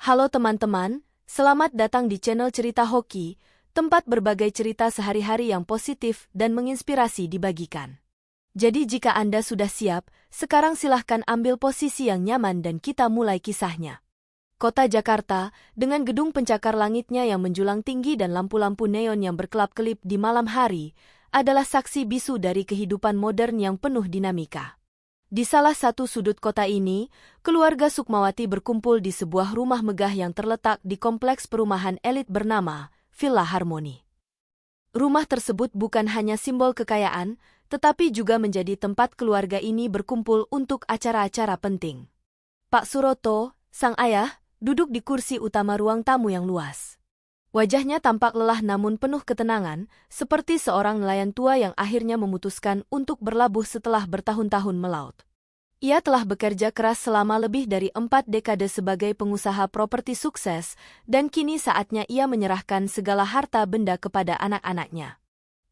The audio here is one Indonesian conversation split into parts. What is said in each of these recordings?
Halo teman-teman, selamat datang di channel Cerita Hoki, tempat berbagai cerita sehari-hari yang positif dan menginspirasi dibagikan. Jadi jika Anda sudah siap, sekarang silahkan ambil posisi yang nyaman dan kita mulai kisahnya. Kota Jakarta, dengan gedung pencakar langitnya yang menjulang tinggi dan lampu-lampu neon yang berkelap-kelip di malam hari, adalah saksi bisu dari kehidupan modern yang penuh dinamika. Di salah satu sudut kota ini, keluarga Sukmawati berkumpul di sebuah rumah megah yang terletak di kompleks perumahan elit bernama Villa Harmoni. Rumah tersebut bukan hanya simbol kekayaan, tetapi juga menjadi tempat keluarga ini berkumpul untuk acara-acara penting. Pak Suroto, sang ayah, duduk di kursi utama ruang tamu yang luas. Wajahnya tampak lelah namun penuh ketenangan, seperti seorang nelayan tua yang akhirnya memutuskan untuk berlabuh setelah bertahun-tahun melaut. Ia telah bekerja keras selama lebih dari 4 dekade sebagai pengusaha properti sukses, dan kini saatnya ia menyerahkan segala harta benda kepada anak-anaknya.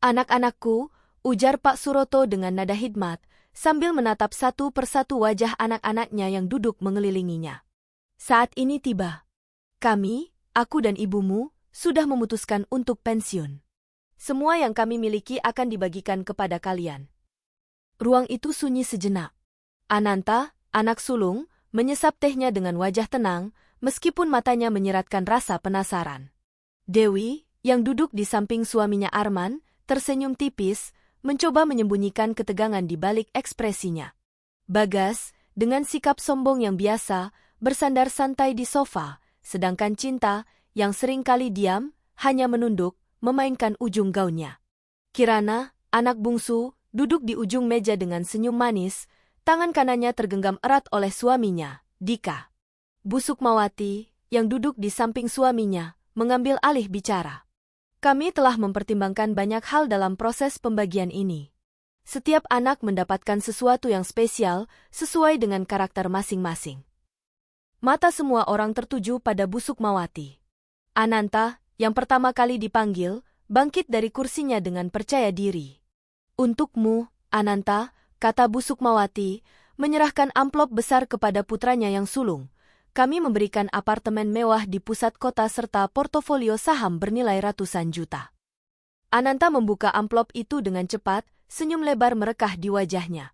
"Anak-anakku," ujar Pak Suroto dengan nada hikmat, sambil menatap satu persatu wajah anak-anaknya yang duduk mengelilinginya. "Saat ini tiba. Kami, aku dan ibumu, sudah memutuskan untuk pensiun. Semua yang kami miliki akan dibagikan kepada kalian." Ruang itu sunyi sejenak. Ananta, anak sulung, menyesap tehnya dengan wajah tenang, meskipun matanya menyeratkan rasa penasaran. Dewi, yang duduk di samping suaminya Arman, tersenyum tipis, mencoba menyembunyikan ketegangan di balik ekspresinya. Bagas, dengan sikap sombong yang biasa, bersandar santai di sofa, sedangkan Cinta, yang sering kali diam, hanya menunduk, memainkan ujung gaunnya. Kirana, anak bungsu, duduk di ujung meja dengan senyum manis, tangan kanannya tergenggam erat oleh suaminya, Dika. Bu Sukmawati, yang duduk di samping suaminya, mengambil alih bicara. "Kami telah mempertimbangkan banyak hal dalam proses pembagian ini. Setiap anak mendapatkan sesuatu yang spesial sesuai dengan karakter masing-masing." Mata semua orang tertuju pada Bu Sukmawati. Ananta, yang pertama kali dipanggil, bangkit dari kursinya dengan percaya diri. "Untukmu, Ananta," kata Bu Sukmawati, menyerahkan amplop besar kepada putranya yang sulung. "Kami memberikan apartemen mewah di pusat kota serta portofolio saham bernilai ratusan juta." Ananta membuka amplop itu dengan cepat, senyum lebar merekah di wajahnya.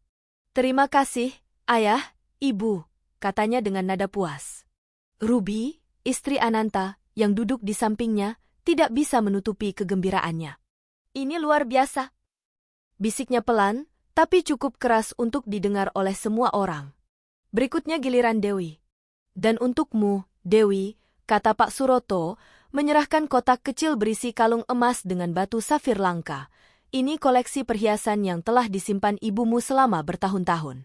"Terima kasih, Ayah, Ibu," katanya dengan nada puas. Ruby, istri Ananta, yang duduk di sampingnya, tidak bisa menutupi kegembiraannya. "Ini luar biasa," bisiknya pelan, tapi cukup keras untuk didengar oleh semua orang. Berikutnya giliran Dewi. "Dan untukmu, Dewi," kata Pak Suroto, menyerahkan kotak kecil berisi kalung emas dengan batu safir langka. "Ini koleksi perhiasan yang telah disimpan ibumu selama bertahun-tahun.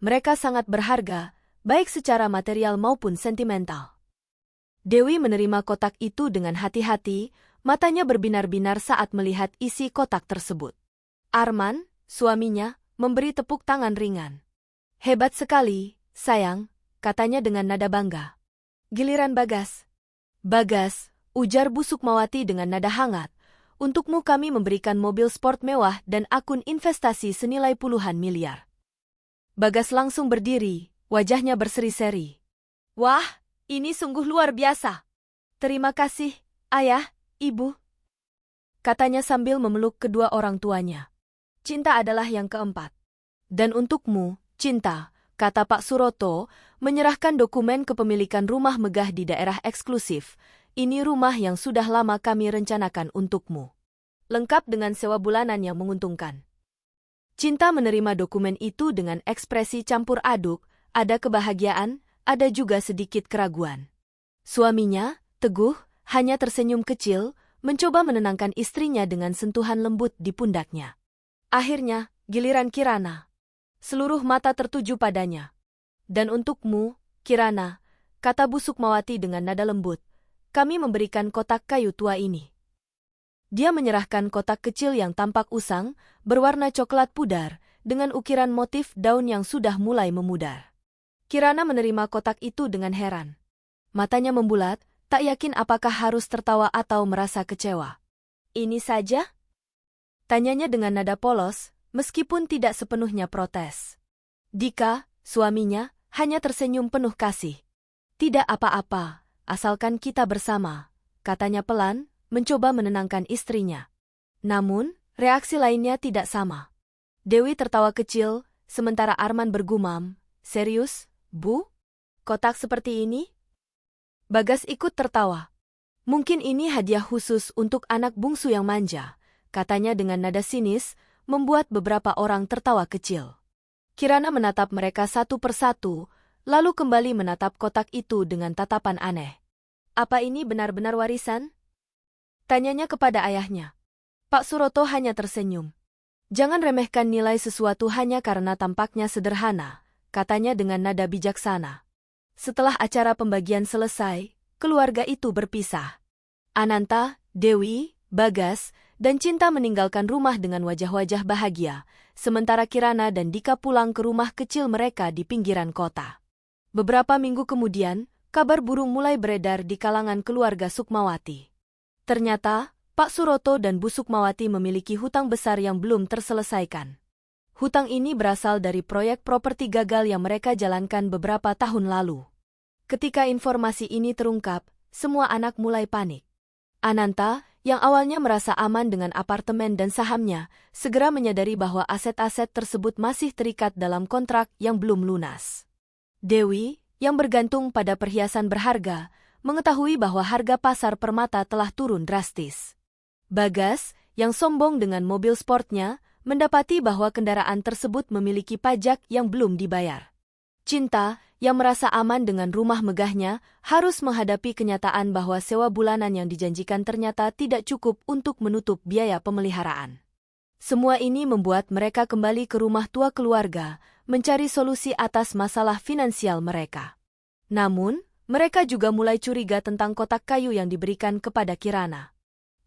Mereka sangat berharga, baik secara material maupun sentimental." Dewi menerima kotak itu dengan hati-hati, matanya berbinar-binar saat melihat isi kotak tersebut. Arman, suaminya, memberi tepuk tangan ringan. "Hebat sekali, sayang," katanya dengan nada bangga. Giliran Bagas. "Bagas," ujar Bu Sukmawati dengan nada hangat, "untukmu kami memberikan mobil sport mewah dan akun investasi senilai puluhan miliar." Bagas langsung berdiri, wajahnya berseri-seri. "Wah, ini sungguh luar biasa. Terima kasih, Ayah, Ibu," katanya sambil memeluk kedua orang tuanya. Cinta adalah yang keempat. "Dan untukmu, Cinta," kata Pak Suroto, menyerahkan dokumen kepemilikan rumah megah di daerah eksklusif. "Ini rumah yang sudah lama kami rencanakan untukmu. Lengkap dengan sewa bulanan yang menguntungkan." Cinta menerima dokumen itu dengan ekspresi campur aduk, ada kebahagiaan, ada juga sedikit keraguan. Suaminya, Teguh, hanya tersenyum kecil, mencoba menenangkan istrinya dengan sentuhan lembut di pundaknya. Akhirnya, giliran Kirana. Seluruh mata tertuju padanya. "Dan untukmu, Kirana," kata Bu Sukmawati dengan nada lembut, "kami memberikan kotak kayu tua ini." Dia menyerahkan kotak kecil yang tampak usang, berwarna coklat pudar, dengan ukiran motif daun yang sudah mulai memudar. Kirana menerima kotak itu dengan heran. Matanya membulat, tak yakin apakah harus tertawa atau merasa kecewa. "Ini saja?" tanyanya dengan nada polos, meskipun tidak sepenuhnya protes. Dika, suaminya, hanya tersenyum penuh kasih. "Tidak apa-apa, asalkan kita bersama, katanya pelan, mencoba menenangkan istrinya. Namun, reaksi lainnya tidak sama. Dewi tertawa kecil, sementara Arman bergumam, "Serius, Bu? Kotak seperti ini?" Bagas ikut tertawa. "Mungkin ini hadiah khusus untuk anak bungsu yang manja," katanya dengan nada sinis, membuat beberapa orang tertawa kecil. Kirana menatap mereka satu persatu, lalu kembali menatap kotak itu dengan tatapan aneh. "Apa ini benar-benar warisan?" tanyanya kepada ayahnya. Pak Suroto hanya tersenyum. "Jangan remehkan nilai sesuatu hanya karena tampaknya sederhana," katanya dengan nada bijaksana. Setelah acara pembagian selesai, keluarga itu berpisah. Ananta, Dewi, Bagas, dan Cinta meninggalkan rumah dengan wajah-wajah bahagia, sementara Kirana dan Dika pulang ke rumah kecil mereka di pinggiran kota. Beberapa minggu kemudian, kabar burung mulai beredar di kalangan keluarga Sukmawati. Ternyata, Pak Suroto dan Bu Sukmawati memiliki hutang besar yang belum terselesaikan. Hutang ini berasal dari proyek properti gagal yang mereka jalankan beberapa tahun lalu. Ketika informasi ini terungkap, semua anak mulai panik. Ananta, yang awalnya merasa aman dengan apartemen dan sahamnya, segera menyadari bahwa aset-aset tersebut masih terikat dalam kontrak yang belum lunas. Dewi, yang bergantung pada perhiasan berharga, mengetahui bahwa harga pasar permata telah turun drastis. Bagas, yang sombong dengan mobil sportnya, mendapati bahwa kendaraan tersebut memiliki pajak yang belum dibayar. Cinta, yang merasa aman dengan rumah megahnya, harus menghadapi kenyataan bahwa sewa bulanan yang dijanjikan ternyata tidak cukup untuk menutup biaya pemeliharaan. Semua ini membuat mereka kembali ke rumah tua keluarga, mencari solusi atas masalah finansial mereka. Namun, mereka juga mulai curiga tentang kotak kayu yang diberikan kepada Kirana.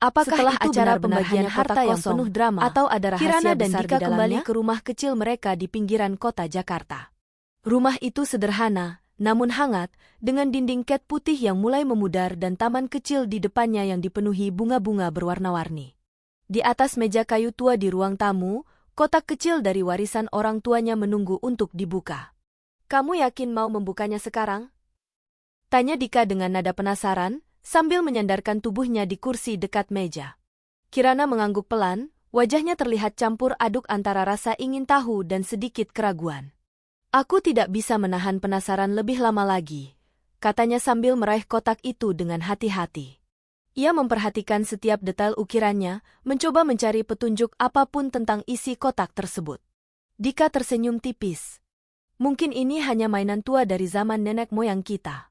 Apakah setelah itu acara pembagian harta yang penuh drama, atau ada rahasia Kirana dan Dika kembali ke rumah kecil mereka di pinggiran kota Jakarta. Rumah itu sederhana, namun hangat, dengan dinding cat putih yang mulai memudar dan taman kecil di depannya yang dipenuhi bunga-bunga berwarna-warni. Di atas meja kayu tua di ruang tamu, kotak kecil dari warisan orang tuanya menunggu untuk dibuka. "Kamu yakin mau membukanya sekarang?" tanya Dika dengan nada penasaran, sambil menyandarkan tubuhnya di kursi dekat meja. Kirana mengangguk pelan, wajahnya terlihat campur aduk antara rasa ingin tahu dan sedikit keraguan. "Aku tidak bisa menahan penasaran lebih lama lagi," katanya sambil meraih kotak itu dengan hati-hati. Ia memperhatikan setiap detail ukirannya, mencoba mencari petunjuk apapun tentang isi kotak tersebut. Dika tersenyum tipis. "Mungkin ini hanya mainan tua dari zaman nenek moyang kita.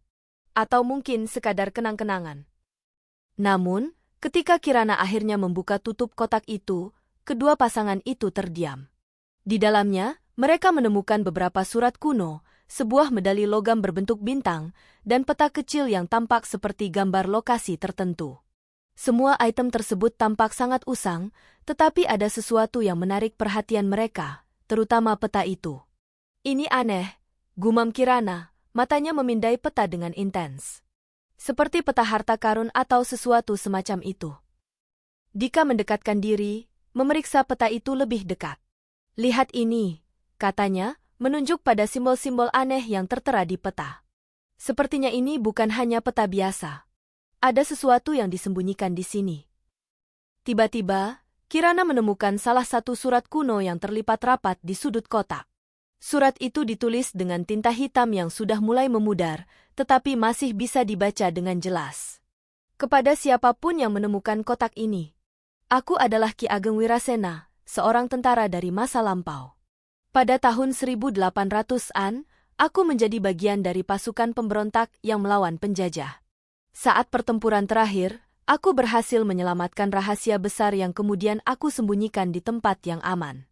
Atau mungkin sekadar kenang-kenangan." Namun, ketika Kirana akhirnya membuka tutup kotak itu, kedua pasangan itu terdiam. Di dalamnya, mereka menemukan beberapa surat kuno, sebuah medali logam berbentuk bintang, dan peta kecil yang tampak seperti gambar lokasi tertentu. Semua item tersebut tampak sangat usang, tetapi ada sesuatu yang menarik perhatian mereka, terutama peta itu. "Ini aneh," gumam Kirana, matanya memindai peta dengan intens. "Seperti peta harta karun atau sesuatu semacam itu." Dika mendekatkan diri, memeriksa peta itu lebih dekat. "Lihat ini," katanya, menunjuk pada simbol-simbol aneh yang tertera di peta. "Sepertinya ini bukan hanya peta biasa. Ada sesuatu yang disembunyikan di sini." Tiba-tiba, Kirana menemukan salah satu surat kuno yang terlipat rapat di sudut kotak. Surat itu ditulis dengan tinta hitam yang sudah mulai memudar, tetapi masih bisa dibaca dengan jelas. "Kepada siapapun yang menemukan kotak ini, aku adalah Ki Ageng Wirasena, seorang tentara dari masa lampau. Pada tahun 1800-an, aku menjadi bagian dari pasukan pemberontak yang melawan penjajah. Saat pertempuran terakhir, aku berhasil menyelamatkan rahasia besar yang kemudian aku sembunyikan di tempat yang aman.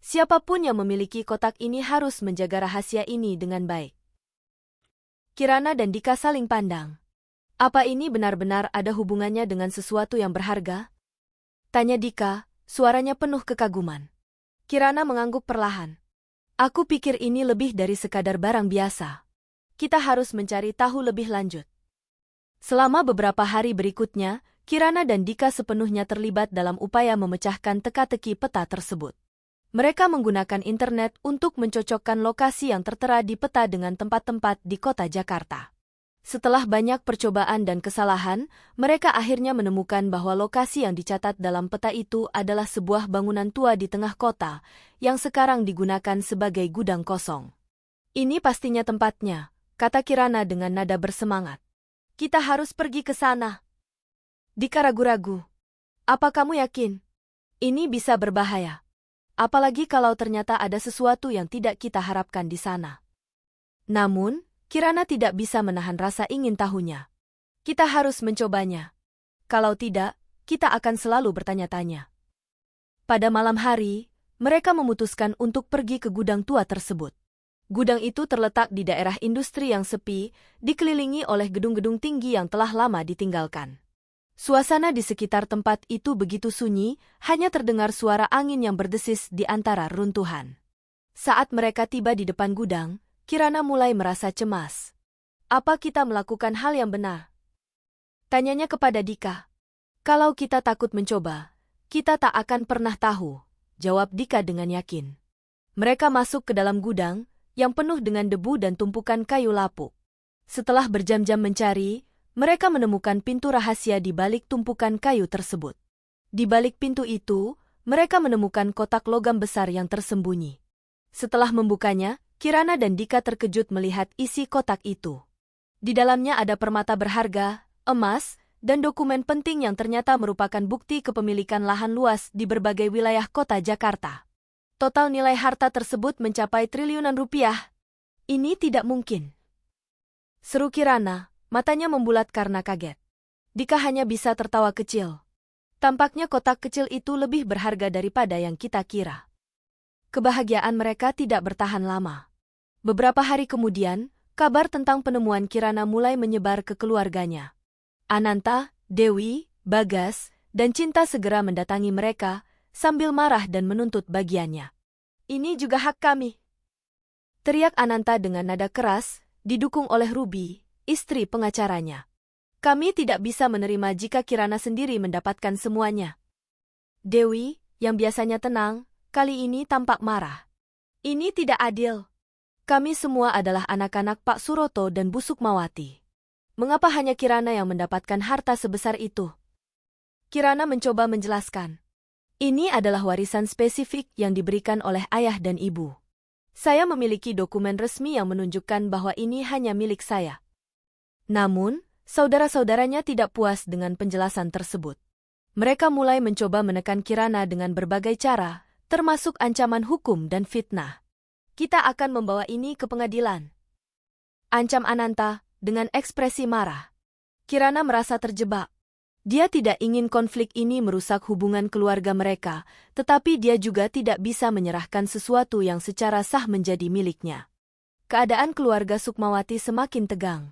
Siapapun yang memiliki kotak ini harus menjaga rahasia ini dengan baik." Kirana dan Dika saling pandang. "Apa ini benar-benar ada hubungannya dengan sesuatu yang berharga?" tanya Dika, suaranya penuh kekaguman. Kirana mengangguk perlahan. "Aku pikir ini lebih dari sekadar barang biasa. Kita harus mencari tahu lebih lanjut." Selama beberapa hari berikutnya, Kirana dan Dika sepenuhnya terlibat dalam upaya memecahkan teka-teki peta tersebut. Mereka menggunakan internet untuk mencocokkan lokasi yang tertera di peta dengan tempat-tempat di kota Jakarta. Setelah banyak percobaan dan kesalahan, mereka akhirnya menemukan bahwa lokasi yang dicatat dalam peta itu adalah sebuah bangunan tua di tengah kota, yang sekarang digunakan sebagai gudang kosong. Ini pastinya tempatnya, kata Kirana dengan nada bersemangat. Kita harus pergi ke sana. Dika ragu-ragu. Apa kamu yakin? Ini bisa berbahaya. Apalagi kalau ternyata ada sesuatu yang tidak kita harapkan di sana. Namun, Kirana tidak bisa menahan rasa ingin tahunya. Kita harus mencobanya. Kalau tidak, kita akan selalu bertanya-tanya. Pada malam hari, mereka memutuskan untuk pergi ke gudang tua tersebut. Gudang itu terletak di daerah industri yang sepi, dikelilingi oleh gedung-gedung tinggi yang telah lama ditinggalkan. Suasana di sekitar tempat itu begitu sunyi, hanya terdengar suara angin yang berdesis di antara runtuhan. Saat mereka tiba di depan gudang, Kirana mulai merasa cemas. Apa kita melakukan hal yang benar? Tanyanya kepada Dika. Kalau kita takut mencoba, kita tak akan pernah tahu, jawab Dika dengan yakin. Mereka masuk ke dalam gudang, yang penuh dengan debu dan tumpukan kayu lapuk. Setelah berjam-jam mencari, mereka menemukan pintu rahasia di balik tumpukan kayu tersebut. Di balik pintu itu, mereka menemukan kotak logam besar yang tersembunyi. Setelah membukanya, Kirana dan Dika terkejut melihat isi kotak itu. Di dalamnya ada permata berharga, emas, dan dokumen penting yang ternyata merupakan bukti kepemilikan lahan luas di berbagai wilayah kota Jakarta. Total nilai harta tersebut mencapai triliunan rupiah. Ini tidak mungkin. Seru Kirana, matanya membulat karena kaget. Dika hanya bisa tertawa kecil. Tampaknya kotak kecil itu lebih berharga daripada yang kita kira. Kebahagiaan mereka tidak bertahan lama. Beberapa hari kemudian, kabar tentang penemuan Kirana mulai menyebar ke keluarganya. Ananta, Dewi, Bagas, dan Cinta segera mendatangi mereka, sambil marah dan menuntut bagiannya. Ini juga hak kami. Teriak Ananta dengan nada keras, didukung oleh Ruby, istri pengacaranya. Kami tidak bisa menerima jika Kirana sendiri mendapatkan semuanya. Dewi, yang biasanya tenang, kali ini tampak marah. Ini tidak adil. Kami semua adalah anak-anak Pak Suroto dan Bu Sukmawati. Mengapa hanya Kirana yang mendapatkan harta sebesar itu? Kirana mencoba menjelaskan. Ini adalah warisan spesifik yang diberikan oleh ayah dan ibu. Saya memiliki dokumen resmi yang menunjukkan bahwa ini hanya milik saya. Namun, saudara-saudaranya tidak puas dengan penjelasan tersebut. Mereka mulai mencoba menekan Kirana dengan berbagai cara, termasuk ancaman hukum dan fitnah. Kita akan membawa ini ke pengadilan. Ancam Ananta, dengan ekspresi marah. Kirana merasa terjebak. Dia tidak ingin konflik ini merusak hubungan keluarga mereka, tetapi dia juga tidak bisa menyerahkan sesuatu yang secara sah menjadi miliknya. Keadaan keluarga Sukmawati semakin tegang.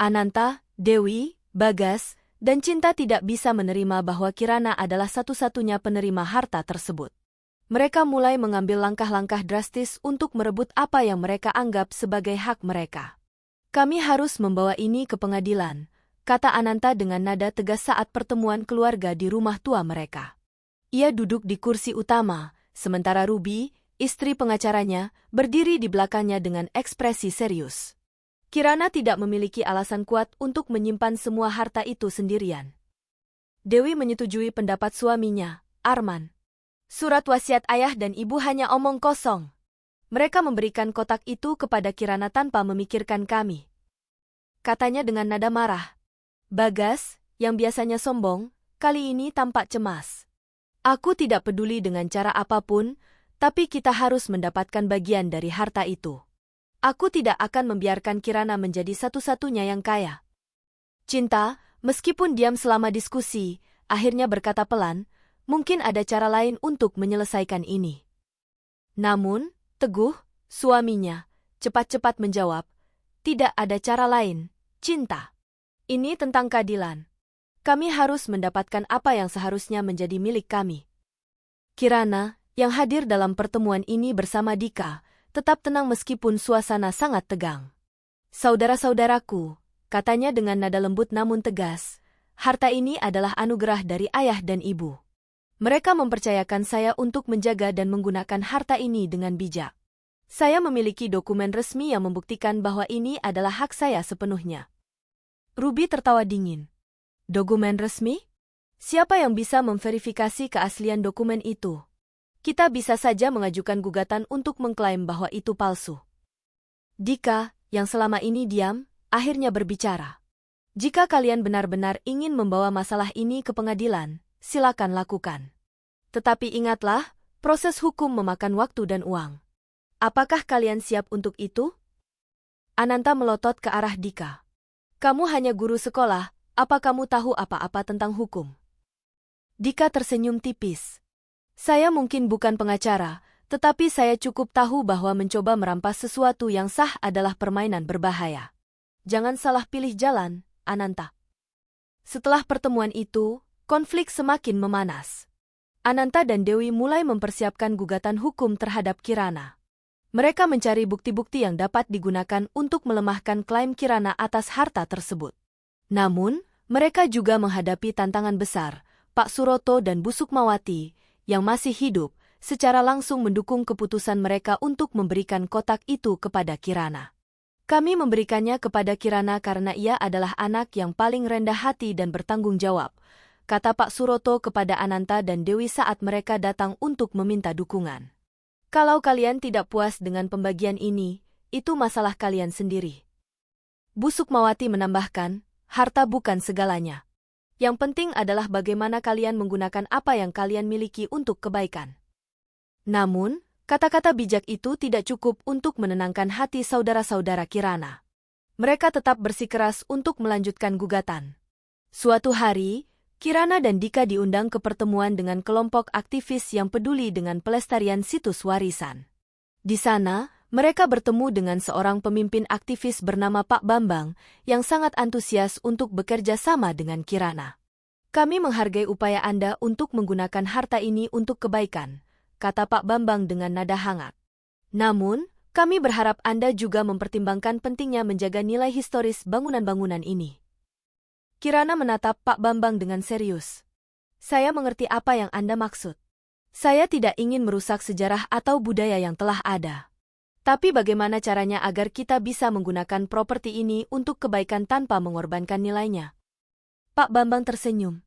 Ananta, Dewi, Bagas, dan Cinta tidak bisa menerima bahwa Kirana adalah satu-satunya penerima harta tersebut. Mereka mulai mengambil langkah-langkah drastis untuk merebut apa yang mereka anggap sebagai hak mereka. Kami harus membawa ini ke pengadilan, kata Ananta dengan nada tegas saat pertemuan keluarga di rumah tua mereka. Ia duduk di kursi utama, sementara Ruby, istri pengacaranya, berdiri di belakangnya dengan ekspresi serius. Kirana tidak memiliki alasan kuat untuk menyimpan semua harta itu sendirian. Dewi menyetujui pendapat suaminya, Arman. Surat wasiat ayah dan ibu hanya omong kosong. Mereka memberikan kotak itu kepada Kirana tanpa memikirkan kami. Katanya dengan nada marah. Bagas, yang biasanya sombong, kali ini tampak cemas. Aku tidak peduli dengan cara apapun, tapi kita harus mendapatkan bagian dari harta itu. Aku tidak akan membiarkan Kirana menjadi satu-satunya yang kaya. Cinta, meskipun diam selama diskusi, akhirnya berkata pelan, mungkin ada cara lain untuk menyelesaikan ini. Namun, Teguh, suaminya, cepat-cepat menjawab, tidak ada cara lain, Cinta. Ini tentang keadilan. Kami harus mendapatkan apa yang seharusnya menjadi milik kami. Kirana, yang hadir dalam pertemuan ini bersama Dika, tetap tenang meskipun suasana sangat tegang. Saudara-saudaraku, katanya dengan nada lembut namun tegas, harta ini adalah anugerah dari ayah dan ibu. Mereka mempercayakan saya untuk menjaga dan menggunakan harta ini dengan bijak. Saya memiliki dokumen resmi yang membuktikan bahwa ini adalah hak saya sepenuhnya. Ruby tertawa dingin. Dokumen resmi? Siapa yang bisa memverifikasi keaslian dokumen itu? Kita bisa saja mengajukan gugatan untuk mengklaim bahwa itu palsu. Dika, yang selama ini diam, akhirnya berbicara. Jika kalian benar-benar ingin membawa masalah ini ke pengadilan, silakan lakukan. Tetapi ingatlah, proses hukum memakan waktu dan uang. Apakah kalian siap untuk itu? Ananta melotot ke arah Dika. Kamu hanya guru sekolah, apa kamu tahu apa-apa tentang hukum? Dika tersenyum tipis. Saya mungkin bukan pengacara, tetapi saya cukup tahu bahwa mencoba merampas sesuatu yang sah adalah permainan berbahaya. Jangan salah pilih jalan, Ananta. Setelah pertemuan itu, konflik semakin memanas. Ananta dan Dewi mulai mempersiapkan gugatan hukum terhadap Kirana. Mereka mencari bukti-bukti yang dapat digunakan untuk melemahkan klaim Kirana atas harta tersebut. Namun, mereka juga menghadapi tantangan besar. Pak Suroto dan Bu Sukmawati, yang masih hidup, secara langsung mendukung keputusan mereka untuk memberikan kotak itu kepada Kirana. Kami memberikannya kepada Kirana karena ia adalah anak yang paling rendah hati dan bertanggung jawab, kata Pak Suroto kepada Ananta dan Dewi saat mereka datang untuk meminta dukungan. Kalau kalian tidak puas dengan pembagian ini, itu masalah kalian sendiri. Bu Sukmawati menambahkan, harta bukan segalanya. Yang penting adalah bagaimana kalian menggunakan apa yang kalian miliki untuk kebaikan. Namun, kata-kata bijak itu tidak cukup untuk menenangkan hati saudara-saudara Kirana. Mereka tetap bersikeras untuk melanjutkan gugatan. Suatu hari, Kirana dan Dika diundang ke pertemuan dengan kelompok aktivis yang peduli dengan pelestarian situs warisan. Di sana, mereka bertemu dengan seorang pemimpin aktivis bernama Pak Bambang yang sangat antusias untuk bekerja sama dengan Kirana. Kami menghargai upaya Anda untuk menggunakan harta ini untuk kebaikan, kata Pak Bambang dengan nada hangat. Namun, kami berharap Anda juga mempertimbangkan pentingnya menjaga nilai historis bangunan-bangunan ini. Kirana menatap Pak Bambang dengan serius. Saya mengerti apa yang Anda maksud. Saya tidak ingin merusak sejarah atau budaya yang telah ada. Tapi bagaimana caranya agar kita bisa menggunakan properti ini untuk kebaikan tanpa mengorbankan nilainya? Pak Bambang tersenyum.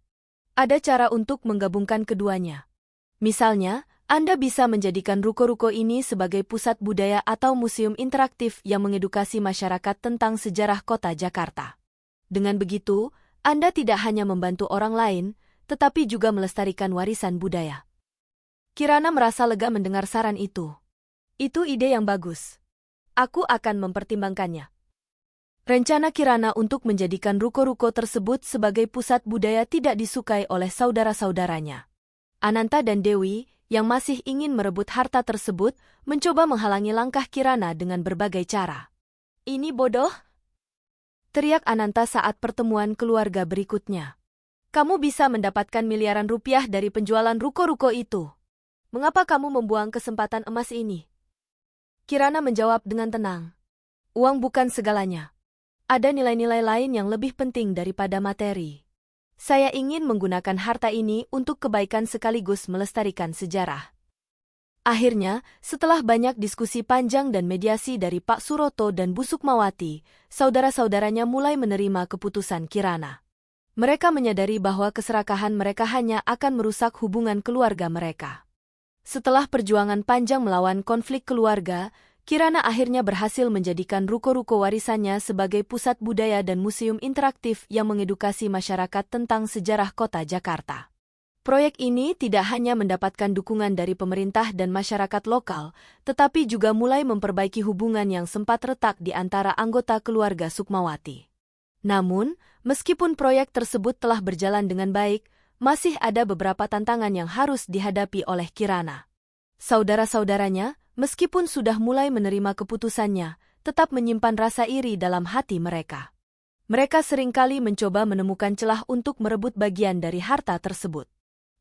Ada cara untuk menggabungkan keduanya. Misalnya, Anda bisa menjadikan ruko-ruko ini sebagai pusat budaya atau museum interaktif yang mengedukasi masyarakat tentang sejarah kota Jakarta. Dengan begitu, Anda tidak hanya membantu orang lain, tetapi juga melestarikan warisan budaya. Kirana merasa lega mendengar saran itu. Itu ide yang bagus. Aku akan mempertimbangkannya. Rencana Kirana untuk menjadikan ruko-ruko tersebut sebagai pusat budaya tidak disukai oleh saudara-saudaranya. Ananta dan Dewi, yang masih ingin merebut harta tersebut, mencoba menghalangi langkah Kirana dengan berbagai cara. Ini bodoh? Teriak Ananta saat pertemuan keluarga berikutnya. Kamu bisa mendapatkan miliaran rupiah dari penjualan ruko-ruko itu. Mengapa kamu membuang kesempatan emas ini? Kirana menjawab dengan tenang. Uang bukan segalanya. Ada nilai-nilai lain yang lebih penting daripada materi. Saya ingin menggunakan harta ini untuk kebaikan sekaligus melestarikan sejarah. Akhirnya, setelah banyak diskusi panjang dan mediasi dari Pak Suroto dan Bu Sukmawati, saudara-saudaranya mulai menerima keputusan Kirana. Mereka menyadari bahwa keserakahan mereka hanya akan merusak hubungan keluarga mereka. Setelah perjuangan panjang melawan konflik keluarga, Kirana akhirnya berhasil menjadikan ruko-ruko warisannya sebagai pusat budaya dan museum interaktif yang mengedukasi masyarakat tentang sejarah kota Jakarta. Proyek ini tidak hanya mendapatkan dukungan dari pemerintah dan masyarakat lokal, tetapi juga mulai memperbaiki hubungan yang sempat retak di antara anggota keluarga Sukmawati. Namun, meskipun proyek tersebut telah berjalan dengan baik, masih ada beberapa tantangan yang harus dihadapi oleh Kirana. Saudara-saudaranya, meskipun sudah mulai menerima keputusannya, tetap menyimpan rasa iri dalam hati mereka. Mereka seringkali mencoba menemukan celah untuk merebut bagian dari harta tersebut.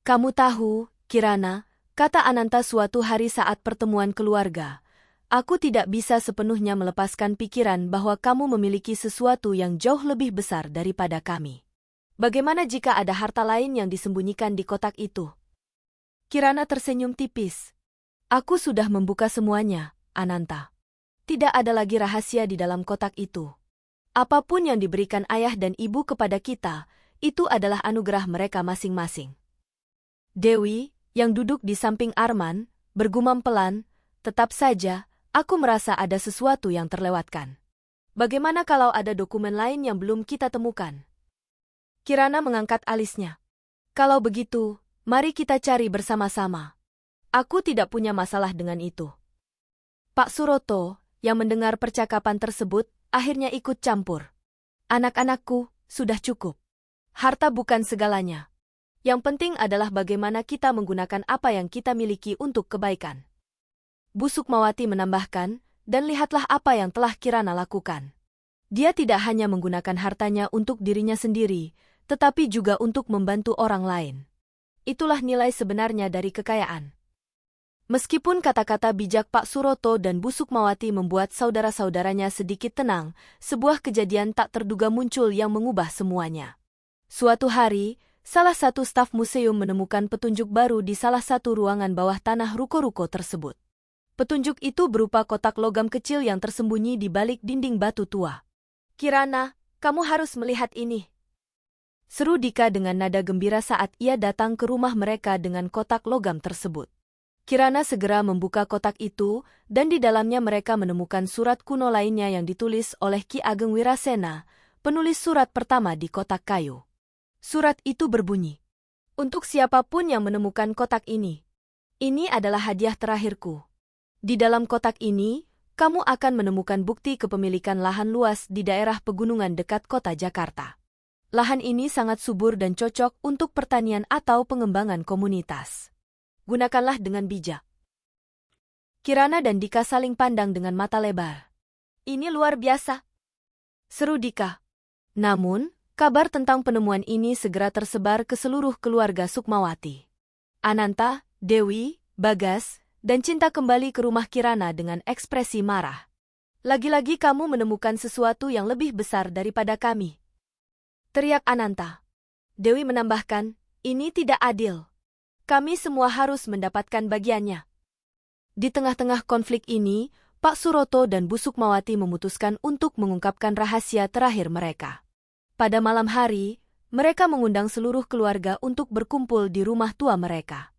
Kamu tahu, Kirana, kata Ananta suatu hari saat pertemuan keluarga, aku tidak bisa sepenuhnya melepaskan pikiran bahwa kamu memiliki sesuatu yang jauh lebih besar daripada kami. Bagaimana jika ada harta lain yang disembunyikan di kotak itu? Kirana tersenyum tipis. Aku sudah membuka semuanya, Ananta. Tidak ada lagi rahasia di dalam kotak itu. Apapun yang diberikan ayah dan ibu kepada kita, itu adalah anugerah mereka masing-masing. Dewi, yang duduk di samping Arman, bergumam pelan, tetap saja, aku merasa ada sesuatu yang terlewatkan. Bagaimana kalau ada dokumen lain yang belum kita temukan? Kirana mengangkat alisnya. Kalau begitu, mari kita cari bersama-sama. Aku tidak punya masalah dengan itu. Pak Suroto, yang mendengar percakapan tersebut, akhirnya ikut campur. Anak-anakku, sudah cukup. Harta bukan segalanya. Yang penting adalah bagaimana kita menggunakan apa yang kita miliki untuk kebaikan. Bu Sukmawati menambahkan, dan lihatlah apa yang telah Kirana lakukan. Dia tidak hanya menggunakan hartanya untuk dirinya sendiri, tetapi juga untuk membantu orang lain. Itulah nilai sebenarnya dari kekayaan. Meskipun kata-kata bijak Pak Suroto dan Bu Sukmawati membuat saudara-saudaranya sedikit tenang, sebuah kejadian tak terduga muncul yang mengubah semuanya. Suatu hari, salah satu staf museum menemukan petunjuk baru di salah satu ruangan bawah tanah ruko-ruko tersebut. Petunjuk itu berupa kotak logam kecil yang tersembunyi di balik dinding batu tua. Kirana, kamu harus melihat ini. Seru Dika dengan nada gembira saat ia datang ke rumah mereka dengan kotak logam tersebut. Kirana segera membuka kotak itu, dan di dalamnya mereka menemukan surat kuno lainnya yang ditulis oleh Ki Ageng Wirasena, penulis surat pertama di kotak kayu. Surat itu berbunyi, "Untuk siapapun yang menemukan kotak ini adalah hadiah terakhirku. Di dalam kotak ini, kamu akan menemukan bukti kepemilikan lahan luas di daerah pegunungan dekat kota Jakarta. Lahan ini sangat subur dan cocok untuk pertanian atau pengembangan komunitas. Gunakanlah dengan bijak." Kirana dan Dika saling pandang dengan mata lebar. Ini luar biasa, seru Dika. Namun, kabar tentang penemuan ini segera tersebar ke seluruh keluarga Sukmawati. Ananta, Dewi, Bagas, dan Cinta kembali ke rumah Kirana dengan ekspresi marah. "Lagi-lagi kamu menemukan sesuatu yang lebih besar daripada kami," teriak Ananta. Dewi menambahkan, "Ini tidak adil. Kami semua harus mendapatkan bagiannya." Di tengah-tengah konflik ini, Pak Suroto dan Bu Sukmawati memutuskan untuk mengungkapkan rahasia terakhir mereka. Pada malam hari, mereka mengundang seluruh keluarga untuk berkumpul di rumah tua mereka.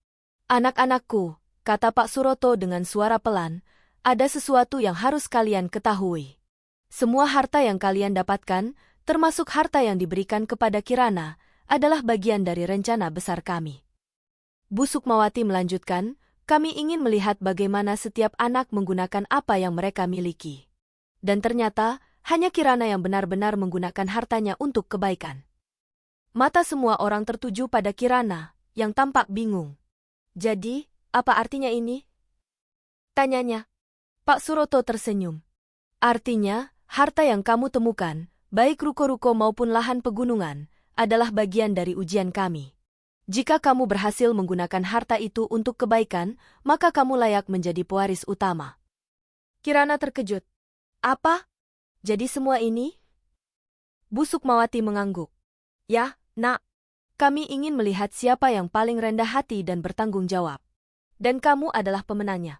"Anak-anakku," kata Pak Suroto dengan suara pelan, "ada sesuatu yang harus kalian ketahui. Semua harta yang kalian dapatkan, termasuk harta yang diberikan kepada Kirana, adalah bagian dari rencana besar kami." Bu Sukmawati melanjutkan, "Kami ingin melihat bagaimana setiap anak menggunakan apa yang mereka miliki. Dan ternyata, hanya Kirana yang benar-benar menggunakan hartanya untuk kebaikan." Mata semua orang tertuju pada Kirana, yang tampak bingung. "Jadi, apa artinya ini?" tanyanya. Pak Suroto tersenyum. "Artinya, harta yang kamu temukan, baik ruko-ruko maupun lahan pegunungan, adalah bagian dari ujian kami. Jika kamu berhasil menggunakan harta itu untuk kebaikan, maka kamu layak menjadi pewaris utama." Kirana terkejut. "Apa? Jadi semua ini?" Bu Sukmawati mengangguk. "Ya, Nak. Kami ingin melihat siapa yang paling rendah hati dan bertanggung jawab. Dan kamu adalah pemenangnya."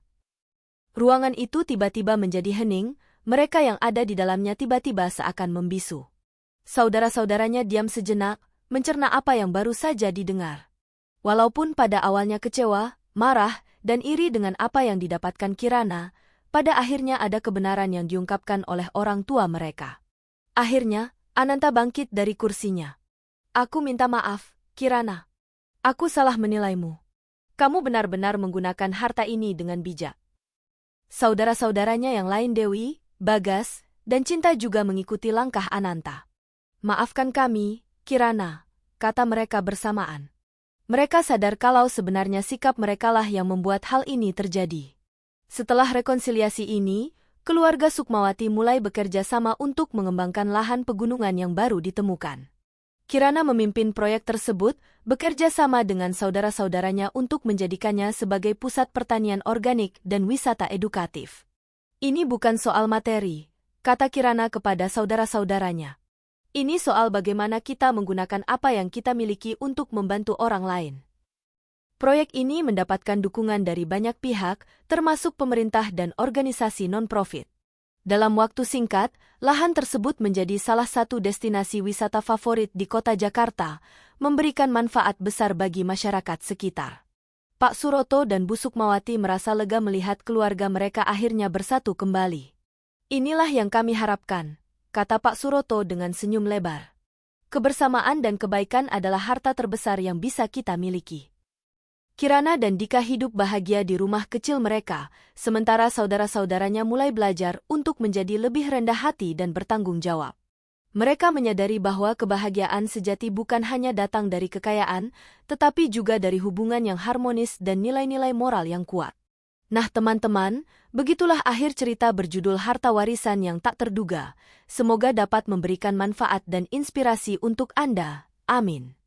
Ruangan itu tiba-tiba menjadi hening, mereka yang ada di dalamnya tiba-tiba seakan membisu. Saudara-saudaranya diam sejenak, mencerna apa yang baru saja didengar. Walaupun pada awalnya kecewa, marah, dan iri dengan apa yang didapatkan Kirana, pada akhirnya ada kebenaran yang diungkapkan oleh orang tua mereka. Akhirnya, Ananta bangkit dari kursinya. "Aku minta maaf, Kirana. Aku salah menilaimu. Kamu benar-benar menggunakan harta ini dengan bijak." Saudara-saudaranya yang lain Dewi, Bagas, dan Cinta juga mengikuti langkah Ananta. "Maafkan kami, Kirana," kata mereka bersamaan. Mereka sadar kalau sebenarnya sikap merekalah yang membuat hal ini terjadi. Setelah rekonsiliasi ini, keluarga Sukmawati mulai bekerja sama untuk mengembangkan lahan pegunungan yang baru ditemukan. Kirana memimpin proyek tersebut, bekerja sama dengan saudara-saudaranya untuk menjadikannya sebagai pusat pertanian organik dan wisata edukatif. "Ini bukan soal materi," kata Kirana kepada saudara-saudaranya. "Ini soal bagaimana kita menggunakan apa yang kita miliki untuk membantu orang lain." Proyek ini mendapatkan dukungan dari banyak pihak, termasuk pemerintah dan organisasi non-profit. Dalam waktu singkat, lahan tersebut menjadi salah satu destinasi wisata favorit di kota Jakarta, memberikan manfaat besar bagi masyarakat sekitar. Pak Suroto dan Bu Sukmawati merasa lega melihat keluarga mereka akhirnya bersatu kembali. Inilah yang kami harapkan, kata Pak Suroto dengan senyum lebar. Kebersamaan dan kebaikan adalah harta terbesar yang bisa kita miliki. Kirana dan Dika hidup bahagia di rumah kecil mereka, sementara saudara-saudaranya mulai belajar untuk menjadi lebih rendah hati dan bertanggung jawab. Mereka menyadari bahwa kebahagiaan sejati bukan hanya datang dari kekayaan, tetapi juga dari hubungan yang harmonis dan nilai-nilai moral yang kuat. Nah teman-teman, begitulah akhir cerita berjudul Harta Warisan yang Tak Terduga. Semoga dapat memberikan manfaat dan inspirasi untuk Anda. Amin.